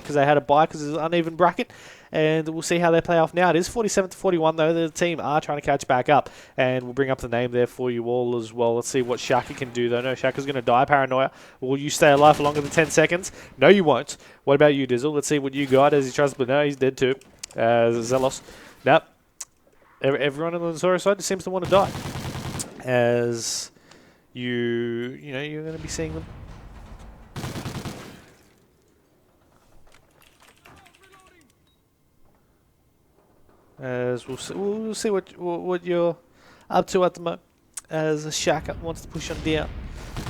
because they had a bye because it's an uneven bracket. And we'll see how they play off now. It is 47-41 though. The team are trying to catch back up. And we'll bring up the name there for you all as well. Let's see what Shaka can do though. No, Shaka's going to die. Paranoia. Will you stay alive for longer than 10 seconds? No, you won't. What about you, Dizzle? Let's see what you got as he tries to... But no, he's dead too. Zelos. Nope. Everyone on the Notorious side seems to want to die. As you're going to be seeing them. As we'll see what you're up to at the moment. As Shaka wants to push on down.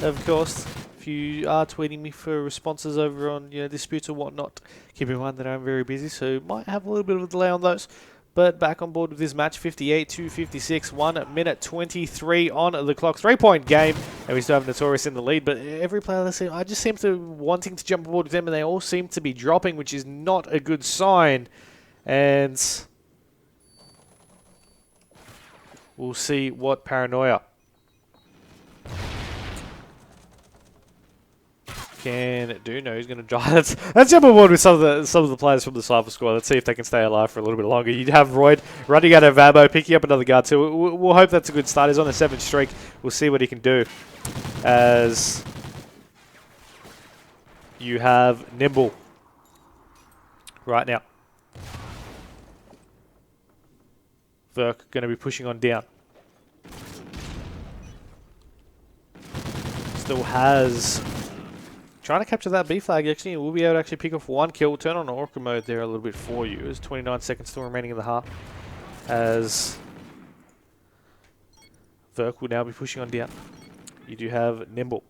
Of course, if you are tweeting me for responses over on disputes or whatnot, keep in mind that I'm very busy, so might have a little bit of a delay on those. But back on board with this match, 58-56, 1 minute 23 on the clock. 3-point game, and we still have Notorious in the lead. But every player I just seem to wanting to jump aboard with them, and they all seem to be dropping, which is not a good sign. And we'll see what Paranoia can do. No, he's going to die. Let's jump aboard with some of the players from the Cipher squad. Let's see if they can stay alive for a little bit longer. You'd have Royd running out of ammo, picking up another guard too. We'll hope that's a good start. He's on a 7th streak. We'll see what he can do. As you have Nimble right now. Verk going to be pushing on down. Still has... Trying to capture that B flag, actually. We'll be able to actually pick off 1 kill. We'll turn on Orca mode there a little bit for you. There's 29 seconds still remaining in the half. As Verk will now be pushing on down. You do have Nimble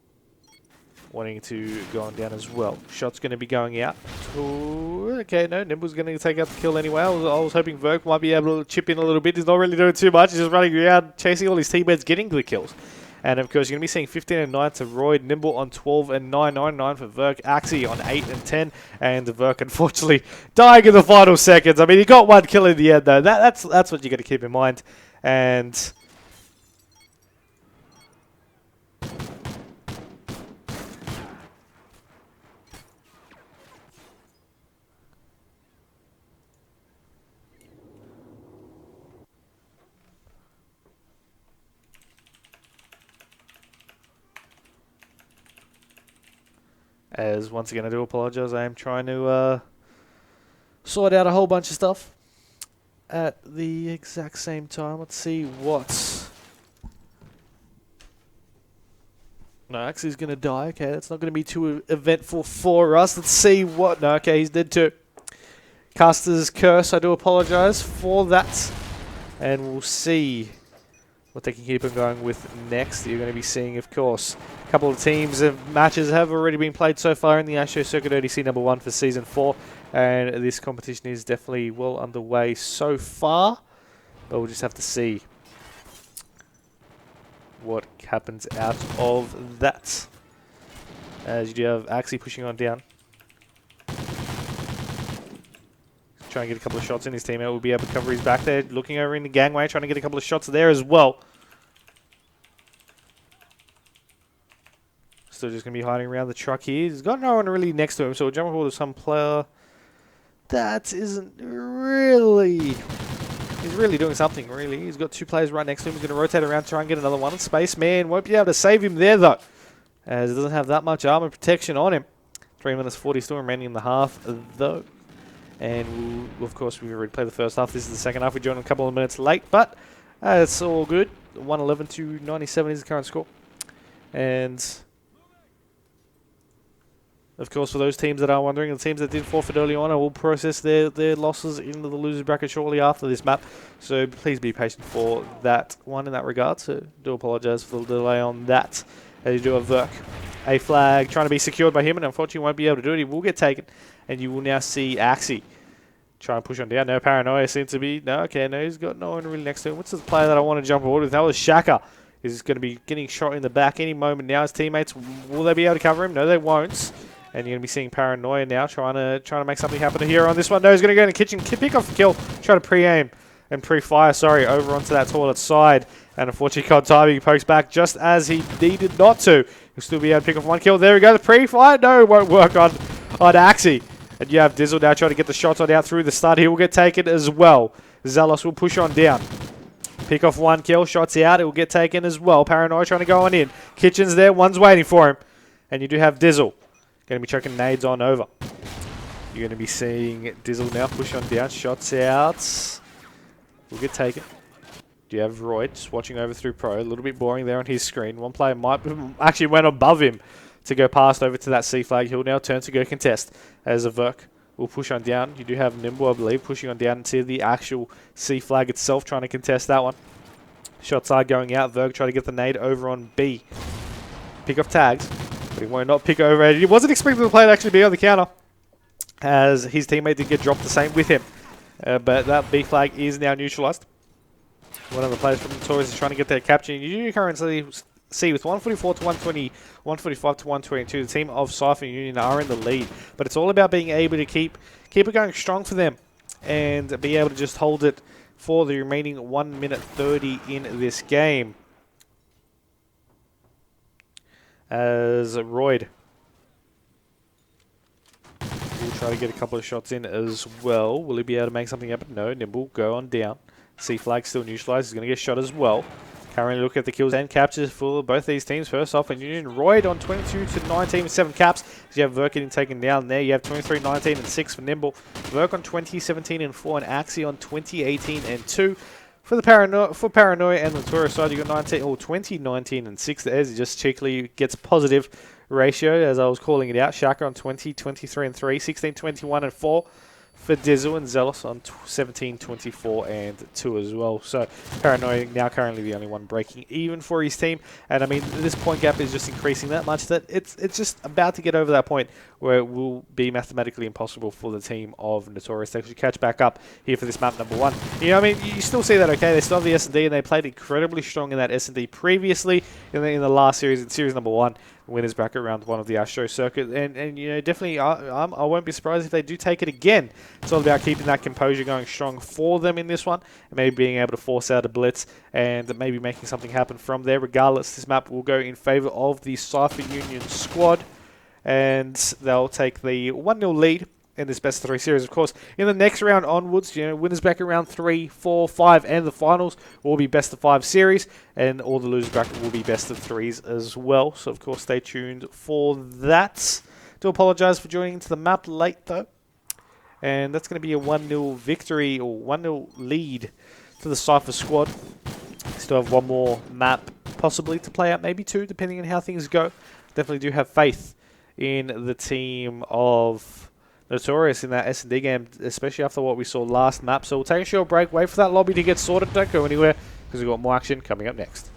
wanting to go on down as well. Shot's going to be going out. Ooh, okay, no, Nimble's going to take out the kill anyway. I was hoping Verk might be able to chip in a little bit. He's not really doing too much. He's just running around, chasing all his teammates, getting the kills. And of course, you're going to be seeing 15 and 9 to Royd, Nimble on 12 and 9, 9 for Verk, Axie on 8 and 10, and Verk unfortunately dying in the final seconds. I mean, he got 1 kill in the end though. That's what you got to keep in mind. And as once again, I do apologize. I am trying to sort out a whole bunch of stuff at the exact same time. Let's see what... No, actually he's going to die. Okay, that's not going to be too eventful for us. Let's see what... No, okay, he's dead too. Caster's Curse, I do apologize for that. And we'll see what they can keep on going with next. You're going to be seeing, of course, a couple of teams of matches have already been played so far in the ASTRO Circuit ODC number 1 for Season 4. And this competition is definitely well underway so far. But we'll just have to see what happens out of that. As you do have Axie pushing on down. Try and get a couple of shots in. His teammate will be able to cover his back there. Looking over in the gangway, trying to get a couple of shots there as well. Still just going to be hiding around the truck here. He's got no one really next to him, so we'll jump over to some player that isn't really... He's really doing something, really. He's got 2 players right next to him. He's going to rotate around, try and get another one. And Spaceman won't be able to save him there, though, as he doesn't have that much armor protection on him. 3 minutes 40 still remaining in the half, though. And we'll, of course, we've already played the first half. This is the second half. We joined a couple of minutes late, but it's all good. 111 to 97 is the current score. And of course, for those teams that are wondering, the teams that did forfeit early on, I will process their losses into the losers bracket shortly after this map. So please be patient for that one in that regard. So do apologise for the delay on that. As you do have Verk. A flag trying to be secured by him, and unfortunately won't be able to do it. He will get taken. And you will now see Axie try and push on down. No, Paranoia seems to be... No, okay, no, he's got no one really next to him. What's the player that I want to jump aboard with? That was Shaka. He's going to be getting shot in the back any moment now. His teammates, will they be able to cover him? No, they won't. And you're going to be seeing Paranoia now trying to make something happen here on this one. No, he's going to go in the kitchen, pick off the kill, try to pre-aim and pre-fire, over onto that toilet side. And unfortunately, can't time. He pokes back just as he needed not to. He'll still be able to pick off 1 kill. There we go, the pre-fire. No, it won't work on Axie. And you have Dizzle now trying to get the shots on out through the start. He will get taken as well. Zealous will push on down. Pick off one kill, shots out, it will get taken as well. Paranoia trying to go on in. Kitchen's there, one's waiting for him. And you do have Dizzle. Going to be chucking nades on over. You're going to be seeing Dizzle now push on down, shots out. Will get taken. Do you have Roy just watching over through Pro? A little bit boring there on his screen. One player might actually went above him to go past over to that C flag. He'll now turn to go contest as a Verk will push on down. You do have Nimble, I believe, pushing on down to the actual C flag itself, trying to contest that one. Shots are going out. Verk trying to get the nade over on B. Pick off tags, but he won't not pick over. He wasn't expecting the play to actually be on the counter, as his teammate did get dropped the same with him. But that B flag is now neutralized. One of the players from Notorious is trying to get their capture. You currently see with 144 to 120, 145 to 122, the team of Cipher and Union are in the lead. But it's all about being able to keep it going strong for them and be able to just hold it for the remaining 1 minute 30 in this game. As Royd will try to get a couple of shots in as well. Will he be able to make something happen? No. Nimble go on down. C flag still neutralized. He's going to get shot as well. Currently look at the kills and captures for both these teams. First off, in Union, Royd on 22 to 19 with 7 caps. You have Verk getting taken down there. You have 23, 19 and 6 for Nimble. Verk on 20, 17 and 4, and Axie on 20, 18 and 2. For Paranoia and the Notorious side, you got 20, 19 and 6 there. He just cheekily gets positive ratio, as I was calling it out. Shaka on 20, 23 and 3, 16, 21 and 4. For Dizzle and Zealous on 17, 24 and 2 as well. So Paranoia now currently the only one breaking even for his team. And I mean, this point gap is just increasing that much that it's just about to get over that point where it will be mathematically impossible for the team of Notorious to actually catch back up here for this map number 1. You know, I mean, you still see that, okay, they still have the S&D and they played incredibly strong in that S&D previously in the last series, in series number 1. Winners bracket round 1 of the ASTRO circuit, and you know, definitely I won't be surprised if they do take it again. It's all about keeping that composure going strong for them in this one, and maybe being able to force out a blitz and maybe making something happen from there. Regardless, this map will go in favor of the Cipher Union squad, and they'll take the 1-0 lead in this best of 3 series. Of course, in the next round onwards, you know, winners bracket round 3, 4, 5, and the finals will be best of 5 series, and all the losers bracket will be best of 3s as well. So, of course, stay tuned for that. Do apologise for joining into the map late, though. And that's going to be a 1-0 victory, or 1-0 lead for the Cipher squad. Still have one more map possibly to play out, maybe 2, depending on how things go. Definitely do have faith in the team of Notorious in that S&D game, especially after what we saw last map. So we'll take a short break, wait for that lobby to get sorted. Don't go anywhere, because we've got more action coming up next.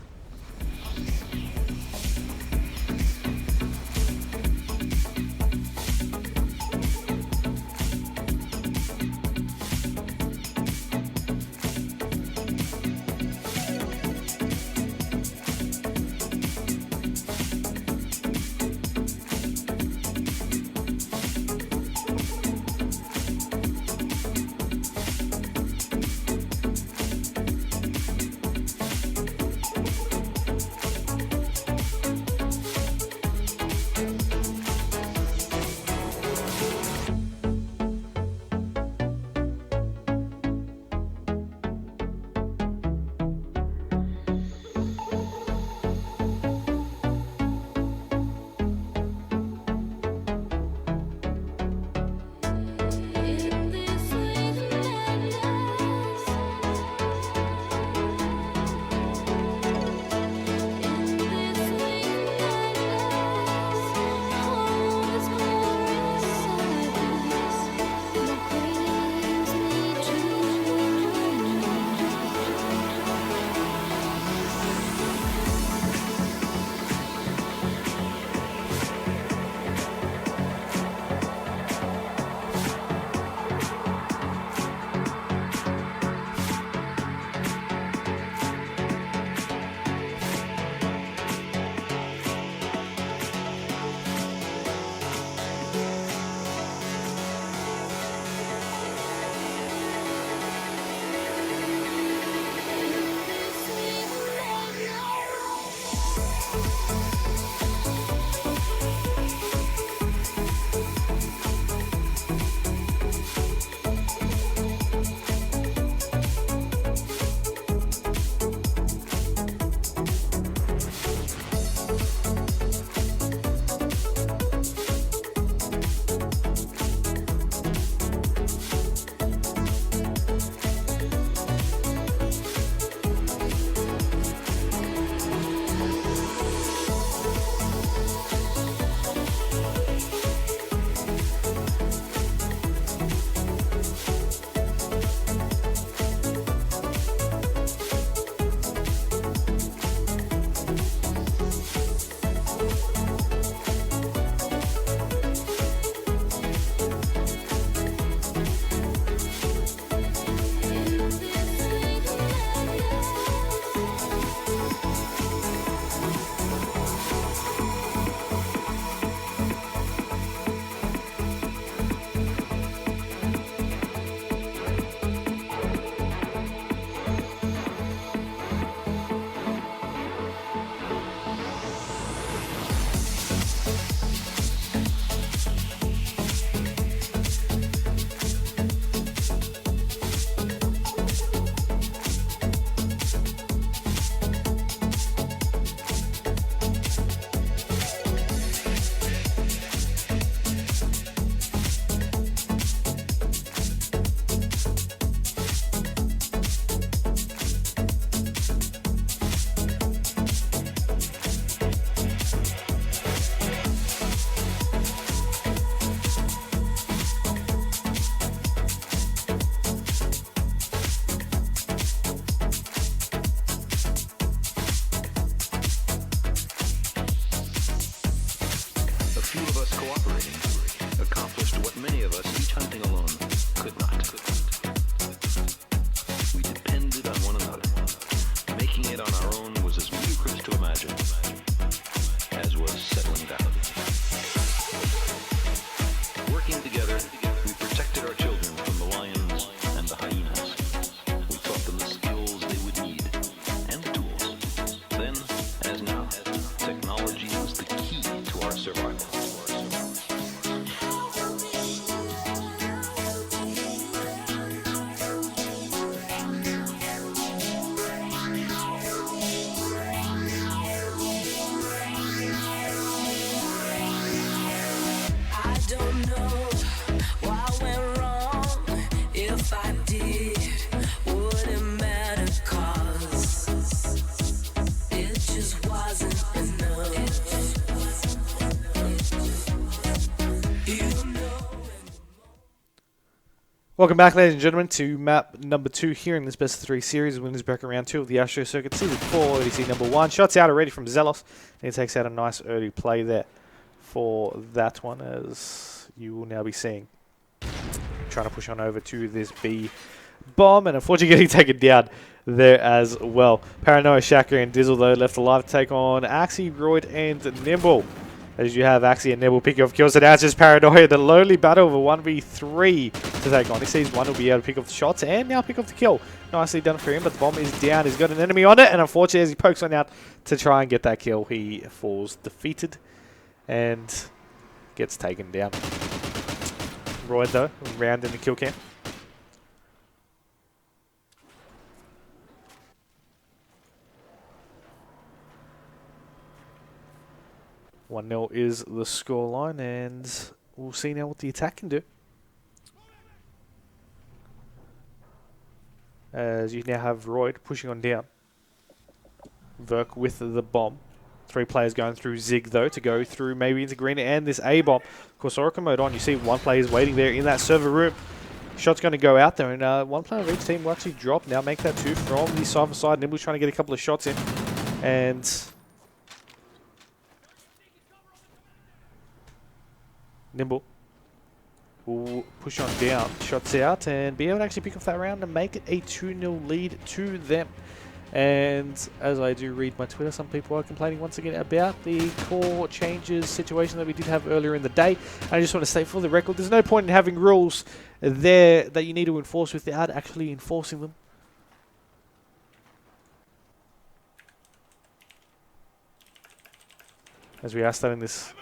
Welcome back, ladies and gentlemen, to map number 2 here in this best of 3 series. Winners bracket round 2 of the ASTRO circuit, season 4, ODC number 1. Shots out already from Zelos, and he takes out a nice early play there for that one, as you will now be seeing. Trying to push on over to this B bomb, and unfortunately getting taken down there as well. Paranoia, Shaka, and Dizzle, though, left alive to take on Axie, Royd, and Nimble. As you have Axie and Nimble picking off kills, and now it's just Paranoia, the lonely battle of a 1v3 to take on. He sees one will be able to pick off the shots and now pick off the kill. Nicely done for him, but the bomb is down. He's got an enemy on it, and unfortunately as he pokes one out to try and get that kill, he falls defeated and gets taken down. Royd, though, round in the kill cam. 1-0 is the scoreline, and we'll see now what the attack can do. As you now have Royd pushing on down. Verk with the bomb. 3 players going through Zig, though, to go through maybe into green and this A bomb. Of course, Oracle mode on. You see 1 player is waiting there in that server room. Shot's going to go out there, and 1 player of each team will actually drop. Now make that 2 from the Cipher side. Nimble's trying to get a couple of shots in. And Nimble will push on down, shots out, and be able to actually pick off that round and make it a 2-0 lead to them. And as I do read my Twitter, some people are complaining once again about the core changes situation that we did have earlier in the day. I just want to state for the record, there's no point in having rules there that you need to enforce without actually enforcing them. As we are starting this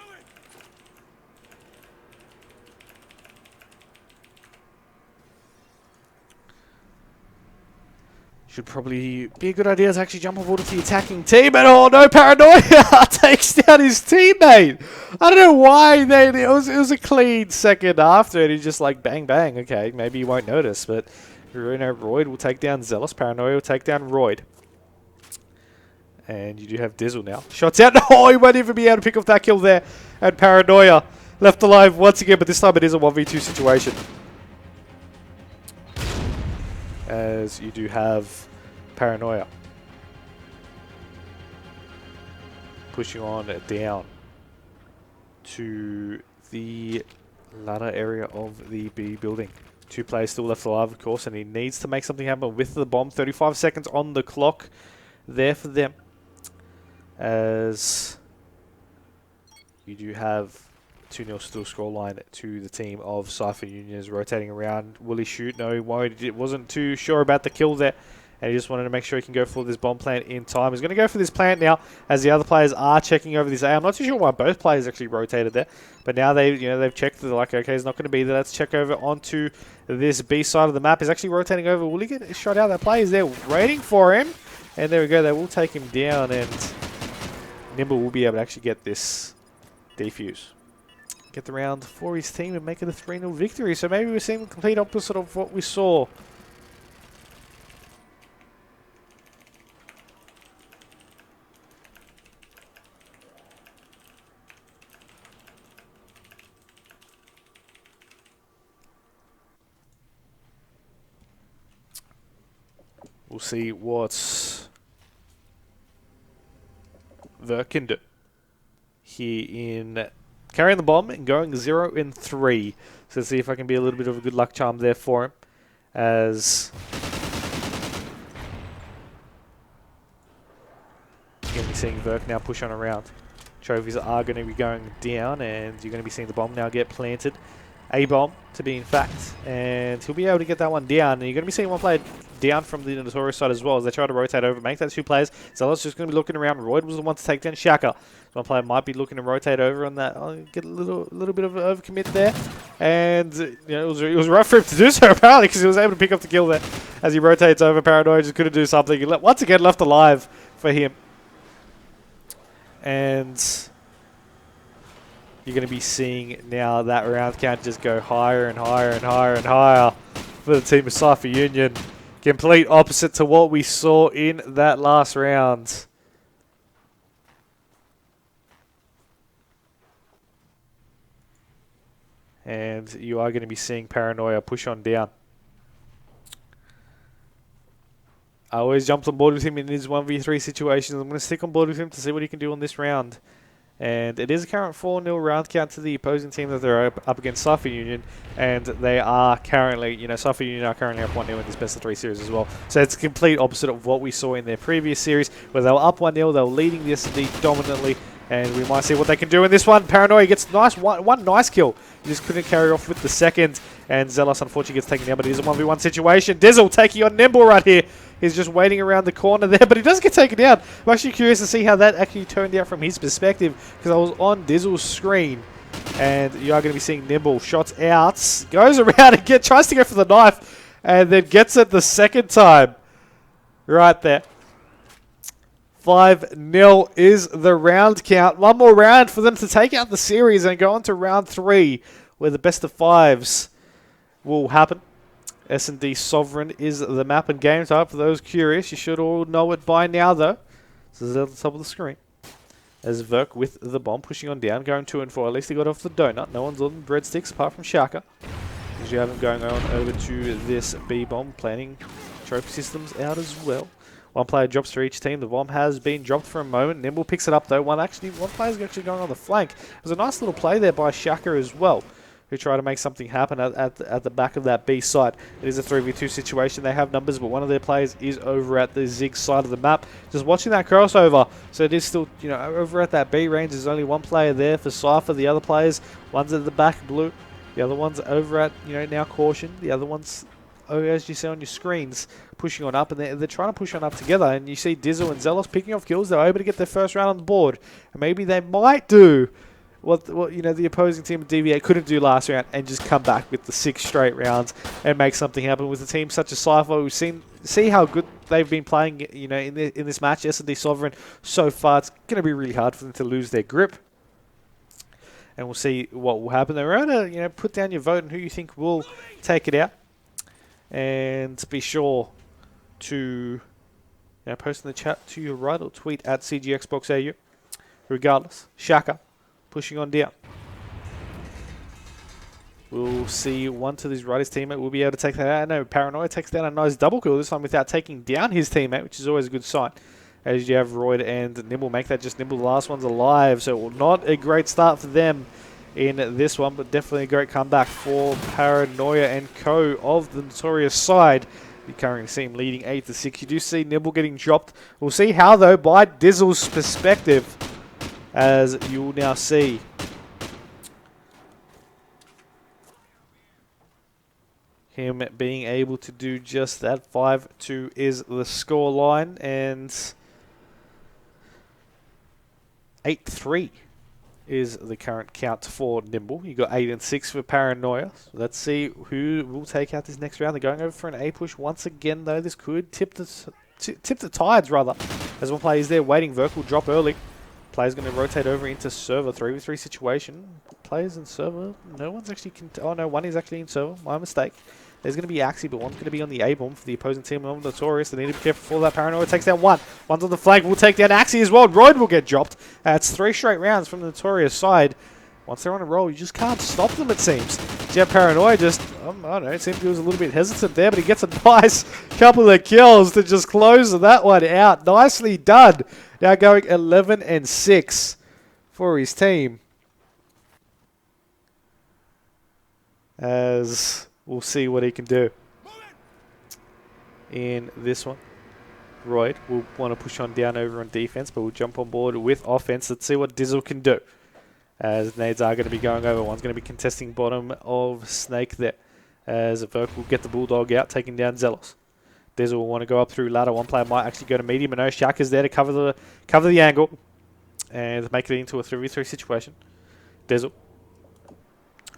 should probably be a good idea to actually jump on board with the attacking team. And oh no, Paranoia takes down his teammate. I don't know why it was a clean second after, and he's just like bang bang. Okay, maybe you won't notice, but Royd will take down Zealous. Paranoia will take down Royd. And you do have Dizzle now. Shots out. Oh, he won't even be able to pick off that kill there. And Paranoia left alive once again, but this time it is a 1v2 situation. As you do have Paranoia pushing on down to the ladder area of the B building. 2 players still left alive, of course, and he needs to make something happen with the bomb. 35 seconds on the clock there for them. As you do have 2-0 still scoreline to the team of Cipher Unions rotating around. Will he shoot? No, he won't. It wasn't too sure about the kill there, and he just wanted to make sure he can go for this bomb plant in time. He's going to go for this plant now, as the other players are checking over this A. I'm not too sure why both players actually rotated there, but now they've checked. They're like, okay, he's not going to be there. Let's check over onto this B side of the map. He's actually rotating over. Will he get shot out? That player is there waiting for him, and there we go. They will take him down, and Nimble will be able to actually get this defuse. Get the round for his team and make it a 3-0 victory. So maybe we're seeing the complete opposite of what we saw. We'll see what Verk can do here in carrying the bomb and going 0-3. So let's see if I can be a little bit of a good luck charm there for him. As you're going to be seeing Verk now push on around. Trophies are going to be going down, and you're going to be seeing the bomb now get planted. A bomb, to be in fact. And he'll be able to get that one down. And you're going to be seeing one player down from the Notorious side as well, as they try to rotate over, make that 2 players. Zealous just going to be looking around. Royd was the one to take down Shaka. One player might be looking to rotate over on that. Get a little bit of an overcommit there, and it was rough for him to do so apparently, because he was able to pick up the kill there as he rotates over. Paranoia just couldn't do something. He once again left alive for him, and you're going to be seeing now that round count just go higher and higher and higher and higher for the team of Cipher Union. Complete opposite to what we saw in that last round. And you are going to be seeing Paranoia push on down. I always jumped on board with him in his 1v3 situations. I'm going to stick on board with him to see what he can do on this round. And it is a current 4-0 round count to the opposing team that they're up against Cipher Union. And they are currently, Cipher Union are currently up 1-0 in this best of 3 series as well. So it's a complete opposite of what we saw in their previous series, where they were up 1-0, they were leading the S&D dominantly. And we might see what they can do in this one. Paranoia gets one nice kill. He just couldn't carry off with the second. And Zealous unfortunately gets taken down, but it is a 1v1 situation. Dizzle taking on Nimble right here. He's just waiting around the corner there, but he does get taken down. I'm actually curious to see how that actually turned out from his perspective, because I was on Dizzle's screen. And you are going to be seeing Nimble. Shots out. Goes around and tries to go for the knife. And then gets it the second time. Right there. 5-0 is the round count. One more round for them to take out the series and go on to round 3, where the best of 5s will happen. S&D Sovereign is the map and game type. For those curious, you should all know it by now, though. This is at the top of the screen. As Verk with the bomb, pushing on down, going 2 and 4. At least he got off the donut. No one's on breadsticks apart from Shaka. As you have him going on over to this B-bomb, planning trophy systems out as well. One player drops for each team. The bomb has been dropped for a moment. Nimble picks it up though. One player's actually going on the flank. It was a nice little play there by Shaka as well, who tried to make something happen at the back of that B site. It is a 3v2 situation. They have numbers, but one of their players is over at the Zig side of the map. Just watching that crossover. So it is still, over at that B range. There's only one player there for Cipher. The other players, one's at the back blue. The other one's over at, now Caution. The other one's, as you see on your screens, pushing on up, and they're trying to push on up together. And you see Dizzle and Zealous picking off kills. They're able to get their first round on the board, and maybe they might do what the opposing team of DVA couldn't do last round, and just come back with the 6 straight rounds and make something happen with a team such as Cipher. We've see how good they've been playing, in this match. S&D Sovereign so far, it's going to be really hard for them to lose their grip. And we'll see what will happen. They're able to, put down your vote on who you think will take it out. And be sure to post in the chat to your right or tweet at CGXboxAU. Regardless, Shaka pushing on down. We'll see one to his right. His teammate will be able to take that out. No, Paranoia takes down a nice double kill this time without taking down his teammate, which is always a good sign. As you have Royd and Nimble make that just Nimble. The last one's alive, so not a great start for them in this one, but definitely a great comeback for Paranoia and co of the Notorious side. You currently see him leading 8-6. You do see Nimble getting dropped. We'll see how, though, by Dizzle's perspective, as you will now see. Him being able to do just that. 5-2 is the scoreline, and 8-3 is the current count for Nimble. You got 8-6 for Paranoia. So let's see who will take out this next round. They're going over for an A push once again, though. This could tip the tides, rather. As one player is there waiting. Verk will drop early. Player's going to rotate over into server. 3v3 situation. Players in server. No one's actually... oh, no, one is actually in server. My mistake. There's going to be Axie, but one's going to be on the A-bomb for the opposing team of Notorious. They need to be careful for that. Paranoia takes down one. One's on the flank. We'll take down Axie as well. Royd will get dropped. It's 3 straight rounds from the Notorious side. Once they're on a roll, you just can't stop them, it seems. Jeff Paranoia just, I don't know, it seemed he was a little bit hesitant there, but he gets a nice couple of kills to just close that one out. Nicely done. Now going 11-6 for his team. As we'll see what he can do in this one. Royd will want to push on down over on defense, but we'll jump on board with offense. Let's see what Dizzle can do. As nades are going to be going over. One's going to be contesting bottom of Snake there. As Verk will get the Bulldog out, taking down Zealous. Dizzle will want to go up through ladder. One player might actually go to medium. And no, Shaka's there to cover the angle and make it into a 3v3 situation. Dizzle,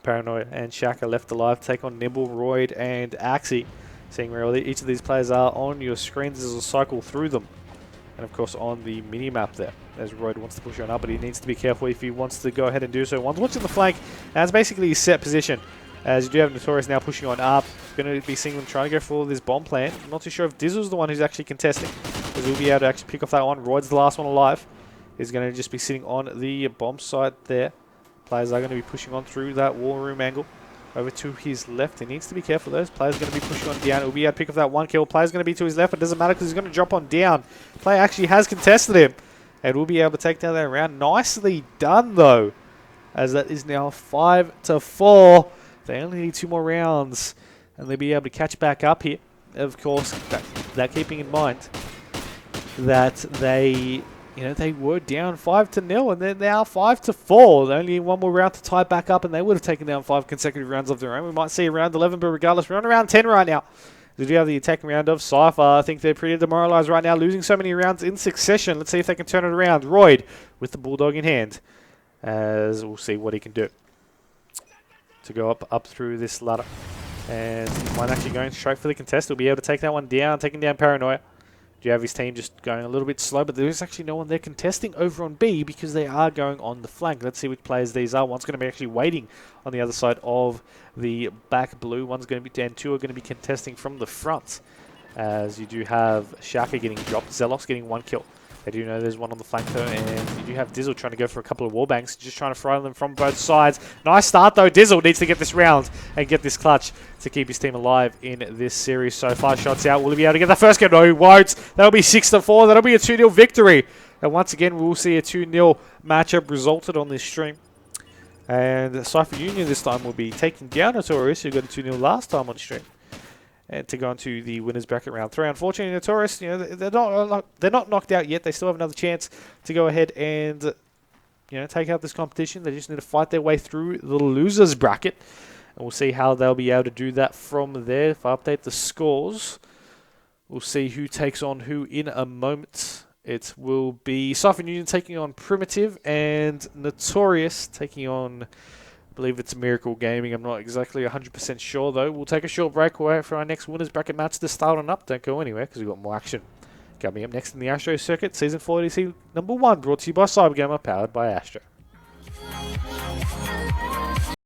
Paranoia, and Shaka left alive. Take on Nimble, Royd, and Axie. Seeing where each of these players are on your screens as a cycle through them. And of course on the mini-map there, as Royd wants to push on up, but he needs to be careful if he wants to go ahead and do so. One's watching the flank, and it's basically his set position. As you do have Notorious now pushing on up. Going to be seeing them trying to go for this bomb plan. I'm not too sure if Dizzle's the one who's actually contesting, because he'll be able to actually pick off that one. Royd's the last one alive. He's going to just be sitting on the bomb site there. Players are going to be pushing on through that war room angle. over to his left. He needs to be careful. Those players going to be pushing on down. He'll be able to pick up that 1 kill. Player's going to be to his left, but it doesn't matter because he's going to drop on down. Player actually has contested him, and will be able to take down that round. Nicely done, though, as that is now 5-4. They only need 2 more rounds, and they'll be able to catch back up here. Of course, that keeping in mind that they were down 5-0, and they're now 5-4. They only need 1 more round to tie back up, and they would have taken down 5 consecutive rounds of their own. We might see round 11, but regardless, we're on around 10 right now. We do have the attacking round of Cipher. I think they're pretty demoralized right now, losing so many rounds in succession. Let's see if they can turn it around. Royd with the Bulldog in hand, as we'll see what he can do to go up through this ladder. And one actually going straight for the contest. He'll be able to take that one down, taking down Paranoia. Do you have his team just going a little bit slow, but there is actually no one there contesting over on B because they are going on the flank. Let's see which players these are. One's going to be actually waiting on the other side of the back blue. One's going to be down. 2 are going to be contesting from the front, as you do have Shaka getting dropped, Zelos getting 1 kill. They do know there's one on the flank though, and you do have Dizzle trying to go for a couple of wallbangs, just trying to fry them from both sides. Nice start though. Dizzle needs to get this round and get this clutch to keep his team alive in this series so far. Shots out. Will he be able to get that first kill? No, he won't. That'll be 6-4. That'll be a 2-0 victory. And once again, we'll see a 2-0 matchup resulted on this stream. And Cipher Union this time will be taking down Notorious, who got a 2-0 last time on stream, and to go into the winners bracket round 3. Unfortunately, Notorious, they're not knocked out yet. They still have another chance to go ahead and take out this competition. They just need to fight their way through the losers bracket, and we'll see how they'll be able to do that from there. If I update the scores, we'll see who takes on who in a moment. It will be Cipher Union taking on Primitive, and Notorious taking on, I believe it's Miracle Gaming. I'm not exactly 100% sure, though. We'll take a short break. We'll wait for our next winners bracket match to start on up. Don't go anywhere, because we've got more action coming up next in the ASTRO Circuit, Season 4 ODC #1, brought to you by CyberGamer, powered by ASTRO.